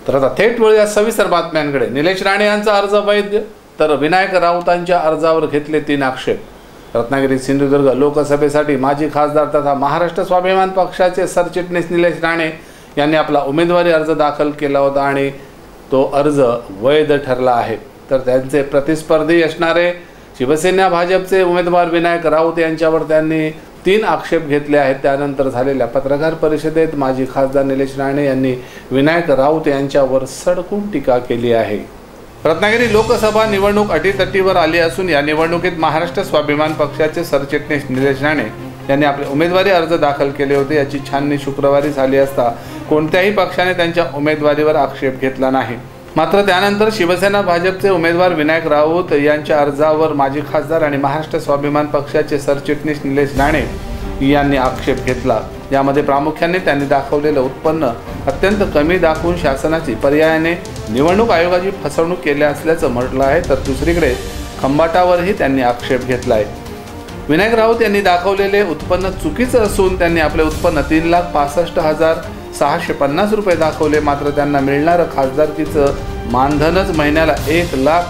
तर आता थेट वळूया सविस्तर बातम्यांकडे। निलेश राणे यांचा अर्ज वैध, तर विनायक राऊतांच्या अर्जावर घेतले 3 आक्षेप। रत्नागिरी सिंधुदुर्ग लोकसभेसाठी माजी खासदार तथा महाराष्ट्र स्वाभिमान पक्षाचे सरचिटणीस निलेश राणे यांनी आपला उमेदवारी अर्ज दाखल केला होता आणि तो अर्ज वैध ठरला आहे। तर त्यांचे प्रतिस्पर्धी असणारे शिवसेना भाजपचे उमेदवार विनायक राऊत यांच्यावर त्यांनी 3 आक्षेप घेतले आहेत। त्यानंतर झालेल्या पत्रकार परिषदेत माजी खासदार निलेश राणे यांनी विनायक राऊत यांच्यावर सडकून टीका केली आहे। रत्नागिरी लोकसभा निवडणूक अटीतटीवर आली असून या निवडणुकीत महाराष्ट्र स्वाभिमान पक्षाचे सरचिटणीस निलेश राणे यांनी आपले उमेदवारी अर्ज दाखल केले होते। याची छाननी शुक्रवारी झाली असता कोणत्याही पक्षाने त्यांच्या उमेदवारीवर आक्षेप घेतला नाही। मात्र त्यानंतर शिवसेना भाजपचे उमेदवार विनायक राऊत यांच्या अर्जावर माजी खासदार आणि महाराष्ट्र स्वाभिमान पक्षाचे सरचिटणीस निलेश राणे यांनी आक्षेप घेतला। यामध्ये प्रामुख्याने त्यांनी दाखवलेलं उत्पन्न अत्यंत कमी दाखवून शासनाची पर्यायाने निवडणूक आयोगाची फसवणूक केली असल्याचं म्हटलं आहे। तर दुसरीकडे खंबाटावरही त्यांनी आक्षेप घेतला आहे। विनायक राऊत यांनी दाखवलेले उत्पन्न चुकीचं असून त्यांनी आपले उत्पन्न 3,65,650 रुपये दाखवले। मात्र त्यांना मिळणारं खासदारकीचं मानधनच महिन्याला 1 लाख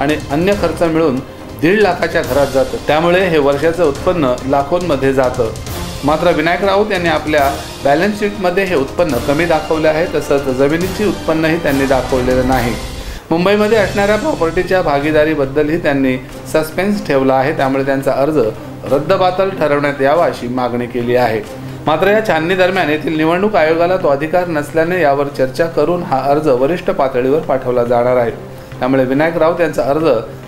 आणि अन्य खर्च मिळून 1.5 लाखाच्या घरात जातं। त्यामुळे हे वर्षाचं उत्पन्न लाखोंमध्ये जातं। मात्र विनायक राऊत यांनी आपल्या बॅलन्स शीटमध्ये हे उत्पन्न कमी दाखवले आहे। तसंच जमिनीची उत्पन्नही त्यांनी दाखवलेलं नाही। मुंबईमध्ये असणाऱ्या प्रॉपर्टीच्या भागीदारीबद्दलही त्यांनी सस्पेन्स ठेवला आहे। त्यामुळे त्यांचा अर्ज रद्दबातल ठरवण्यात यावा अशी मागणी केली आहे। मात्र या छाननी दरम्यान येथील निवडणूक आयोगाला तो अधिकार नसल्याने यावर चर्चा करून हा अर्ज वरिष्ठ पातळीवर पाठवला जाणार आहे। त्यामुळे विनायक राऊत यांचा अर्ज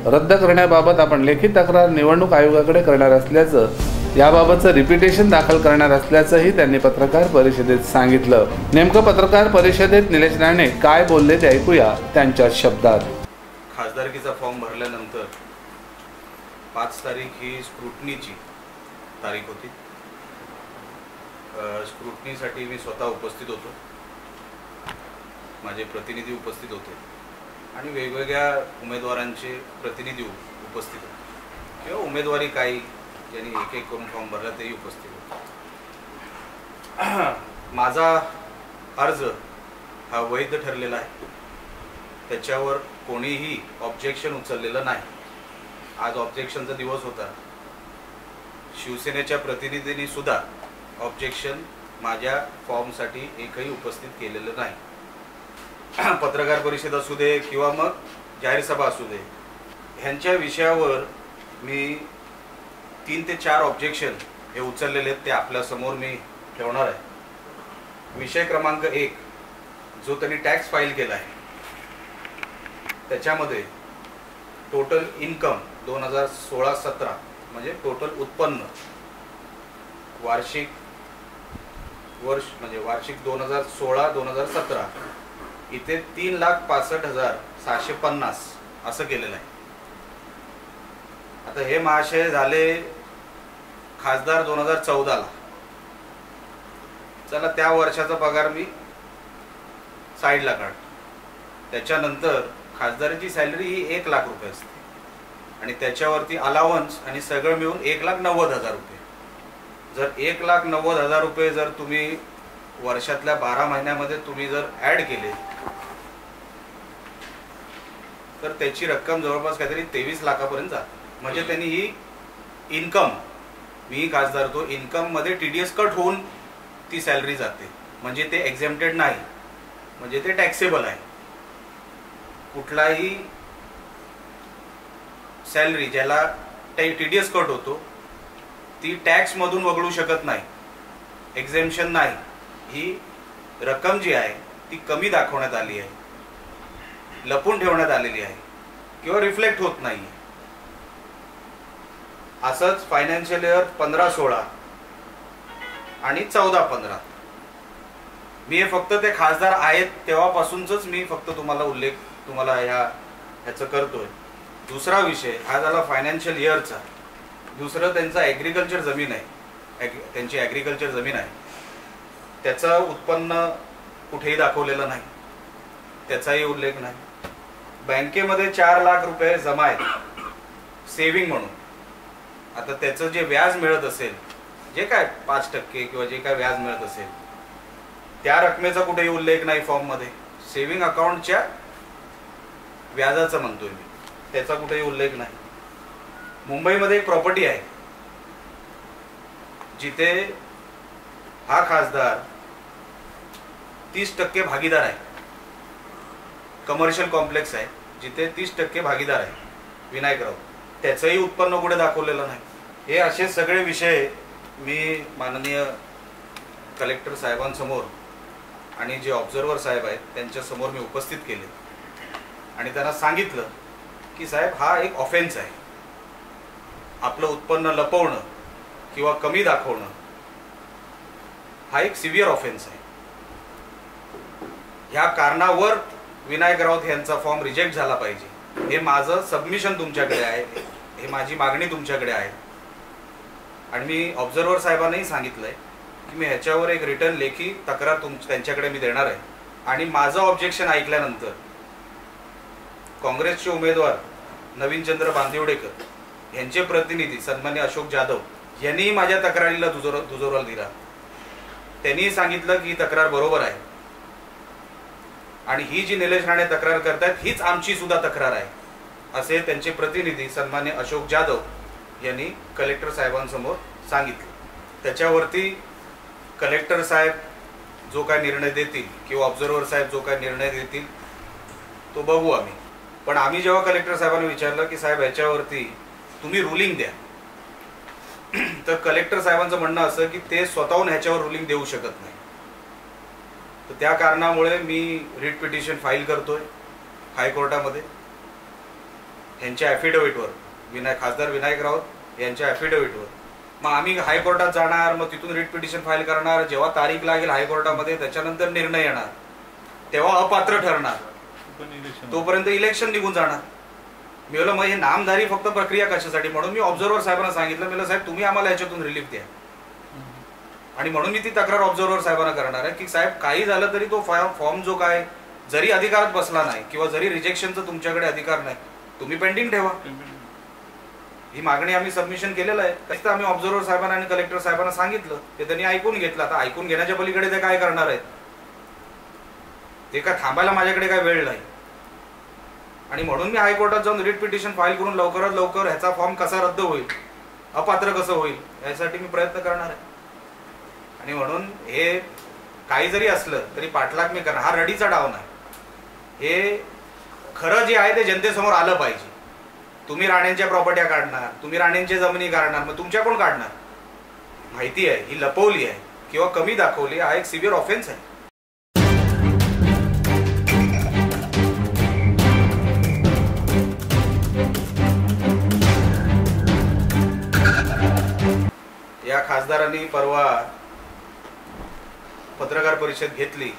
रद्द करण्याबाबत आपण लेखी तक्रार निवडणूक आयोगाकडे करणार असल्याचं, याबाबतचं रिपिटेशन दाखल करणार असल्याचंही त्यांनी पत्रकार परिषदेत सांगितलं। नेमकं पत्रकार परिषदेत निलेश राणे काय बोलले ते ऐकूया त्यांच्या शब्दात। खासदारकीचा फॉर्म भरल्यानंतर 5 तारीख ही स्क्रुटनीची तारीख होती। स्क्रुटनीसाठी मी स्वतः उपस्थित होतो, माझे प्रतिनिधी उपस्थित होते आणि वेगवेगळ्या उमेदवारांचे प्रतिनिधी उपस्थित होते किंवा उमेदवारी काही ज्यांनी एक एक करून फॉर्म भरला तेही उपस्थित होते। माझा अर्ज हा वैध ठरलेला आहे, त्याच्यावर कोणीही ऑब्जेक्शन उचललेलं नाही। आज ऑब्जेक्शनचा दिवस होता। शिवसेनेच्या प्रतिनिधींनी सुद्धा ऑब्जेक्शन माझ्या फॉर्मसाठी एकही उपस्थित केलेलं नाही। पत्रकार परिषद असू दे किंवा मग जाहीर सभा असू दे, ह्यांच्या विषयावर मी 3 ते 4 ऑब्जेक्शन हे उचललेले आहेत, ते आपल्यासमोर मी ठेवणार आहे। विषय क्रमांक 1 जो त्यांनी टॅक्स फाईल केला आहे त्याच्यामध्ये टोटल इन्कम 2016-17 म्हणजे टोटल उत्पन्न वार्षिक वर्ष म्हणजे वार्षिक 2016-2017 इथे 3,65,750 असं केलेलं आहे। आता हे महाशय झाले खासदार 2014ला। चला त्या वर्षाचा पगार मी साईडला काढतो। त्याच्यानंतर खासदाराची सॅलरी ही 1 लाख रुपये असते आणि त्याच्यावरती अलाउन्स आणि सगळं मिळून 1,90,000 रुपये। जर 1,90,000 रुपये जर तुम्ही वर्षातल्या 12 महिन्यामध्ये तुम्ही जर ऍड केले तर त्याची रक्कम जवळपास काहीतरी 23 लाखापर्यंत जाते। म्हणजे त्यांनी ही इन्कम, मी खासदार तो इन्कम मध्ये टीडीएस कट होऊन ती सॅलरी जाते, म्हणजे ते एक्झेम्प्टेड नाही, म्हणजे ते टॅक्सेबल आहे। कुठलाही सॅलरी ज्याला टीडीएस कट होतो ती टॅक्स मधून वगळू शकत नाही, एक्झेम्पशन नाही। ही रक्कम जी आहे ती कमी दाखवण्यात आली आहे, लपून ठेवण्यात आलेली आहे किंवा रिफ्लेक्ट होत नाही। असंच फायनान्शियल इयर 15-16 आणि 14-15 मी हे फक्त ते खासदार आहेत तेव्हापासूनच मी फक्त तुम्हाला ह्याचं करतोय। दुसरा विषय हा झाला फायनान्शियल इयरचा। दुसरं त्यांचा ॲग्रिकल्चर जमीन आहे, त्यांची ॲग्रिकल्चर जमीन आहे, त्याचं उत्पन्न कुठेही दाखवलेलं नाही, त्याचाही उल्लेख नाही। बँकेमध्ये 4 लाख रुपये जमा आहेत सेव्हिंग म्हणून। आता त्याचं जे व्याज मिळत असेल, जे काय 5% किंवा जे काय व्याज मिळत असेल, त्या रकमेचा कुठेही उल्लेख नाही फॉर्म मध्ये। सेव्हिंग अकाउंटच्या व्याजाचं म्हणतोय मी, त्याचा कुठेही उल्लेख नाही. मुंबईमध्ये एक प्रॉपर्टी आहे जिथे हा खासदार 30% भागीदार आहे. कमर्शियल कॉम्प्लेक्स आहे जिथे 30% भागीदार आहे विनायक राऊत. त्याचंही उत्पन्न कुठे दाखवलेलं नाही. हे असे सगळे विषय मी माननीय कलेक्टर साहेबांसमोर आणि जे ऑब्झर्वर साहेब आहेत त्यांच्यासमोर मी उपस्थित केले आणि त्यांना सांगितलं की साहेब हा एक ऑफेन्स आहे. आपलं उत्पन्न लपवणं किंवा कमी दाखवणं हा एक सिव्हिअर ऑफेन्स आहे. ह्या कारणावर विनायक राऊत यांचा फॉर्म रिजेक्ट झाला पाहिजे. हे माझं सबमिशन तुमच्याकडे आहे, हे माझी मागणी तुमच्याकडे आहे. आणि मी ऑब्झर्वर साहेबांनाही सांगितलंय की मी ह्याच्यावर एक रिटर्न लेखी तक्रार त्यांच्याकडे मी देणार आहे. आणि माझं ऑब्जेक्शन ऐकल्यानंतर काँग्रेसचे उमेदवार नवीनचंद्र बांदिवडेकर यांचे प्रतिनिधी सन्मान्य अशोक जाधव यांनी माझ्या तक्रारीला दुजोरा दिला. त्यांनी सांगितलं की ही तक्रार बरोबर आहे आणि ही जी निलेश राणे तक्रार करतायत हीच आमची सुद्धा तक्रार आहे, असे त्यांचे प्रतिनिधी सन्मान्य अशोक जाधव यांनी कलेक्टर साहेबांसमोर सांगितलं. त्याच्यावरती कलेक्टर साहेब जो काय निर्णय देतील किंवा ऑब्झर्वर साहेब जो काय निर्णय देतील तो बघू आम्ही. पण आम्ही जेव्हा कलेक्टर साहेबांना विचारलं की साहेब ह्याच्यावरती तुम्ही रुलिंग द्या, तर कलेक्टर साहेबांचं म्हणणं असं की ते स्वतःहून ह्याच्यावर रुलिंग देऊ शकत नाही. तर त्या कारणामुळे मी रिट पिटिशन फाईल करतोय हायकोर्टामध्ये. ह्यांच्या ॲफिडेव्हिटवर खासदार विनायक राऊत यांच्या ॲफिडेव्हिटवर मग आम्ही हायकोर्टात जाणार, मग तिथून रिट पिटिशन फाईल करणार. जेव्हा तारीख लागेल हायकोर्टामध्ये त्याच्यानंतर निर्णय येणार, तेव्हा अपात्र ठरणार, तोपर्यंत इलेक्शन निघून जाणार. मी बोललो मग हे नामधारी फक्त प्रक्रिया कशासाठी. म्हणून मी ऑब्झर्वर साहेबांना सांगितलं, मी साहेब तुम्ही आम्हाला याच्यातून रिलीफ द्या. आणि म्हणून मी ती तक्रार ऑब्झर्वर साहेबांना करणार आहे की साहेब काही झालं तरी तो फॉर्म जो काय जरी अधिकारात बसला नाही किंवा जरी रिजेक्शनचा तुमच्याकडे अधिकार नाही, तुम्ही पेंडिंग ठेवा. ही मागणी आम्ही सबमिशन केलेलं आहे. तसं आम्ही ऑब्झर्वर साहेबांना आणि कलेक्टर साहेबांना सांगितलं, ते त्यांनी ऐकून घेतलं. आता ऐकून घेण्याच्या पलीकडे ते काय करणार आहेत, ते काय थांबायला माझ्याकडे काय वेळ नाही. आणि म्हणून मी हायकोर्टात जाऊन रिट पिटिशन फाईल करून लवकरात लवकर ह्याचा फॉर्म कसा रद्द होईल, अपात्र कसं होईल यासाठी मी प्रयत्न करणार आहे. आणि म्हणून हे काही जरी असलं तरी पाठलाग मी करणार. हा रडीचा डाव नाही. हे खरं जे आहे ते जनतेसमोर आलं पाहिजे. तुम्ही राणेंच्या प्रॉपर्ट्या काढणार, तुम्ही राणेंच्या जमिनी काढणार, मग तुमच्या कोण काढणार. माहिती आहे ही लपवली आहे किंवा कमी दाखवली, हा एक सिव्हिअर ऑफेन्स आहे. या खासदारांनी परवा पत्रकार परिषद घेतली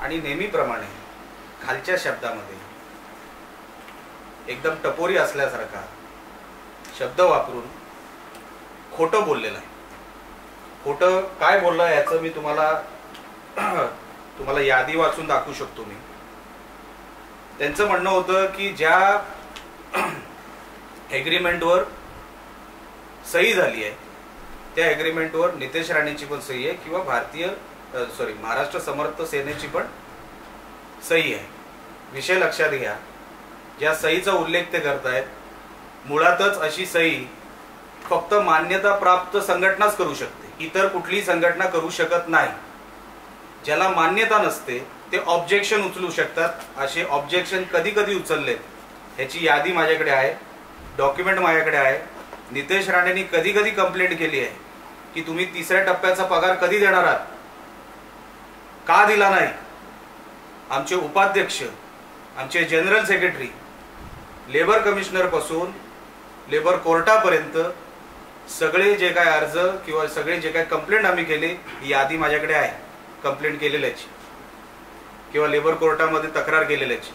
आणि नेहमीप्रमाणे खालच्या शब्दामध्ये एकदम टपोरी असल्यासारखा शब्द वापरून खोटं बोललेलं आहे. खोटं काय बोललं याचं मी तुम्हाला यादी वाचून दाखवू शकतो. मी त्यांचं म्हणणं होतं की ज्या एग्रीमेंटवर सही झाली आहे त्या एग्रीमेंटवर नितेश राणेंची पण सही आहे किंवा महाराष्ट्र समर्थ सेनेची पण सही आहे. विषय लक्षात घ्या, ज्या सहीचा उल्लेख ते करतायत मुळातच अशी सही फक्त मान्यता प्राप्त संघटनाच करू शकते, इतर कुठलीही संघटना करू शकत नाही. ज्याला मान्यता नसते ते ऑब्जेक्शन उचलू शकतात. असे ऑब्जेक्शन कधी कधी उचललेत ह्याची यादी माझ्याकडे आहे, डॉक्युमेंट माझ्याकडे आहे. नितेश राणेंनी कधी कधी कंप्लेंट केली आहे की तुम्ही तिसऱ्या टप्प्याचा पगार कधी देणार आहात, का दिला नाही. आमचे उपाध्यक्ष, आमचे जनरल सेक्रेटरी, लेबर कमिशनर पासून लेबर कोर्टापर्यंत सगळे जे काय अर्ज किंवा सगळे जे काय कंप्लेंट आम्ही केली ही यादी माझ्याकडे आहे. कंप्लेंट केलेल्याची किंवा लेबर कोर्टामध्ये तक्रार केलेल्याची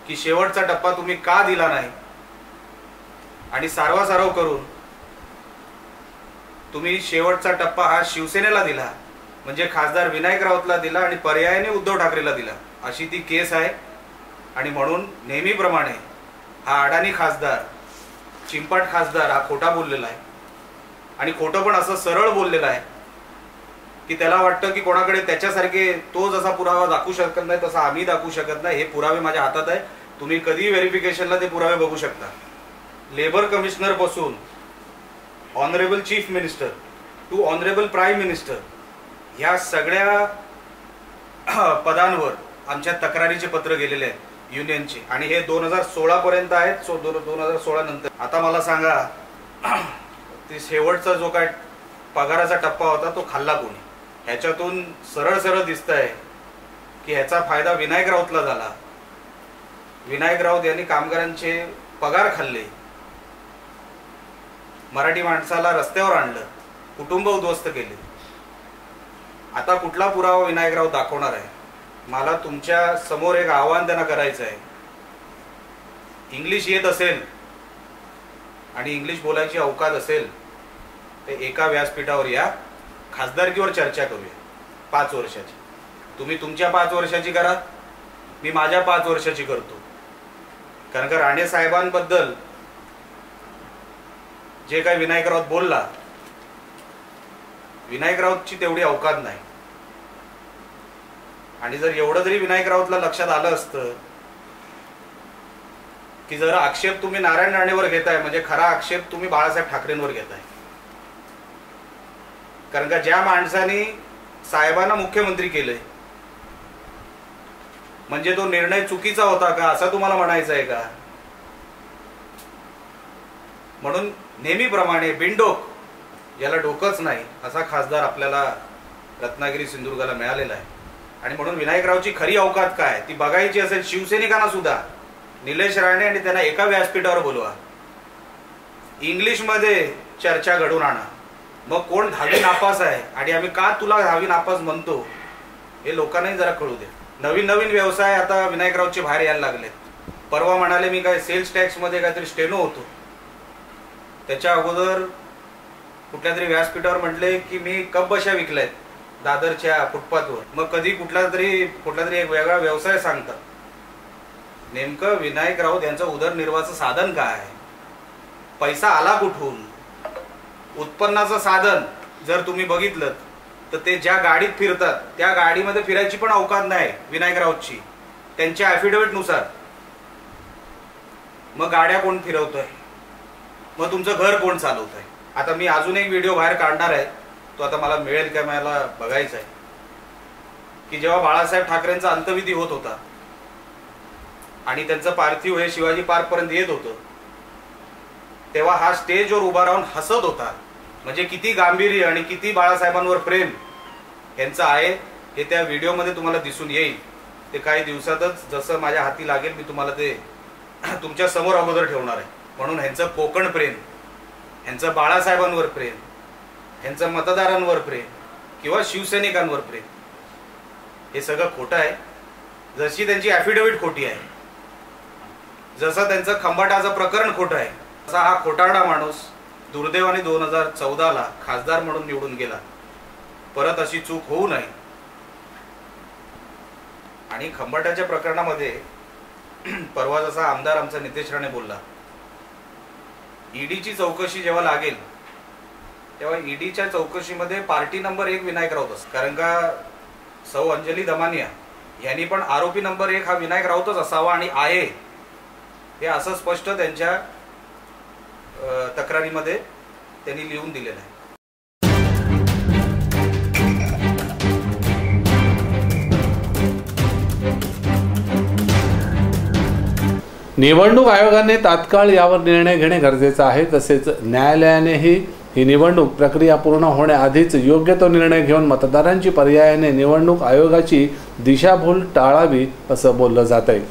की शेवटचा टप्पा तुम्ही का दिला नाही. आणि सारवासारव करून तुम्ही शेवटचा टप्पा हा शिवसेनेला दिला, म्हणजे खासदार विनायक राऊतला दिला आणि पर्यायाने उद्धव ठाकरेला दिला, अशी ती केस आहे. आणि म्हणून नेहमीप्रमाणे हा अडाणी खासदार, चिंपाट खासदार हा खोटा बोललेला आहे. आणि खोटं पण असं सरळ बोललेलं आहे की त्याला वाटतं की कोणाकडे त्याच्यासारखे तो जसा पुरावा दाखवू शकत नाही तसा आम्ही दाखवू शकत नाही. हे पुरावे माझ्या हातात आहे, तुम्ही कधी व्हेरिफिकेशनला ते पुरावे बघू शकता. लेबर कमिशनर पासून honourable chief minister to honourable prime minister ह्या सगळ्या पदांवर आमच्या तक्रारीचे पत्र गेलेले आहेत युनियनचे, आणि हे 2016 पर्यंत आहेत. 2016 नंतर आता मला सांगा, ते शेवटचा जो काय पगाराचा टप्पा होता तो खाल्ला कोणी? ह्याच्यातून सरळ सरळ दिसतंय की ह्याचा फायदा विनायक राऊतला झाला. विनायक राऊत यांनी कामगारांचे पगार खाल्ले, मराठी माणसाला रस्त्यावर आणलं, कुटुंब उद्ध्वस्त केले. आता कुठला पुरावा विनायक राऊत दाखवणार आहे? मला तुमच्या समोर एक आव्हान त्यांना करायचं आहे. इंग्लिश येत असेल आणि इंग्लिश बोलायची अवकात असेल तर एका व्यासपीठावर या, खासदारकीवर चर्चा करूया 5 वर्षाची. तुम्ही तुमच्या 5 वर्षाची करा, मी माझ्या 5 वर्षाची करतो. कारण का राणे साहेबांबद्दल जे काही विनायक राऊत बोलला, विनायक राऊतची तेवढी अवकात नाही. आणि जर एवढं जरी विनायक राऊतला लक्षात आलं असतं की जर आक्षेप तुम्ही नारायण राणेवर घेताय म्हणजे खरा आक्षेप तुम्ही बाळासाहेब ठाकरेंवर घेताय. कारण का ज्या माणसाने साहेबांना मुख्यमंत्री केलंय म्हणजे तो निर्णय चुकीचा होता का असं तुम्हाला म्हणायचं आहे का? म्हणून नेहमीप्रमाणे बिनडोक, ज्याला डोकंच नाही असा खासदार आपल्याला रत्नागिरी सिंधुदुर्गाला मिळालेला आहे. आणि म्हणून विनायकरावची खरी अवकात काय ती बघायची असेल शिवसैनिकांना सुद्धा, निलेश राणे आणि त्यांना एका व्यासपीठावर बोलवा, इंग्लिशमध्ये चर्चा घडून आणा. मग कोण 10वी नापास आहे आणि आम्ही का तुला 10वी नापास म्हणतो हे लोकांनाही जरा कळू दे. नवीन नवीन व्यवसाय आता विनायकरावचे बाहेर यायला लागलेत. परवा म्हणाले मी काय सेल्स टॅक्स मध्ये काहीतरी स्टेनो होतो, त्याच्या अगोदर कुठल्या तरी व्यासपीठावर म्हटले की मी कपबशा विकल्यात दादरच्या फुटपाथवर. मग कधी कुठला तरी एक वेगळा व्यवसाय सांगतात. नेमकं विनायक राऊत यांचं उदरनिर्वाहाचं साधन काय? पैसा आला कुठून? उत्पन्नाचं साधन जर तुम्ही बघितलं तर ते ज्या गाडीत फिरतात त्या गाडीमध्ये फिरायची पण अवकात नाही विनायक राऊतची, त्यांच्या ॲफिडेव्हिट नुसार. मग गाड्या कोण फिरवतोय? मग तुमचं घर कोण चालवतोय? आता मी अजून एक व्हिडिओ बाहेर काढणार आहे, तो आता मला मिळेल का मला बघायचा आहे, की जेव्हा बाळासाहेब ठाकरेंचा अंत्यविधी होत होता आणि त्यांचं पार्थिव हे शिवाजी पार्क पर्यंत येत होतं, तेव्हा हा स्टेजवर उभा राहून हसत होता. म्हणजे किती गांभीर्य आणि किती बाळासाहेबांवर प्रेम यांचं आहे हे त्या व्हिडिओमध्ये तुम्हाला दिसून येईल. ते काही दिवसातच जसं माझ्या हाती लागेल मी तुम्हाला ते तुमच्या समोर अगोदर ठेवणार आहे. म्हणून ह्यांचं कोकण प्रेम, ह्यांचं बाळासाहेबांवर प्रेम, ह्यांचं मतदारांवर प्रेम किंवा शिवसैनिकांवर प्रेम हे सगळं खोटं आहे. जशी त्यांची ॲफिडेव्हिट खोटी आहे, जसं त्यांचं खंबाटाचं प्रकरण खोटं आहे, असा हा खोटारडा माणूस दुर्दैवाने 2014ला खासदार म्हणून निवडून गेला. परत अशी चूक होऊ नये. आणि खंबाटाच्या प्रकरणामध्ये परवा जसा आमदार आमचा नितेश राणे बोलला, ईडीची चौकशी जेव्हा लागेल तेव्हा ईडीच्या चौकशीमध्ये पार्टी नंबर 1 विनायक राऊत असतो. कारण का सौ अंजली दमानिया यांनी पण आरोपी नंबर 1 हा विनायक राऊतच असावा आणि आहे हे असं स्पष्ट त्यांच्या तक्रारीमध्ये त्यांनी लिहून दिलेलं आहे. निवडणूक आयोगाने तात्काळ यावर निर्णय घेणे गरजेचे आहे. तसेच न्यायालयानेही ही निवडणूक प्रक्रिया पूर्ण होण्याआधीच योग्य तो निर्णय घेऊन मतदारांची पर्यायाने निवडणूक आयोगाची दिशाभूल टाळावी असं बोललं जात आहे.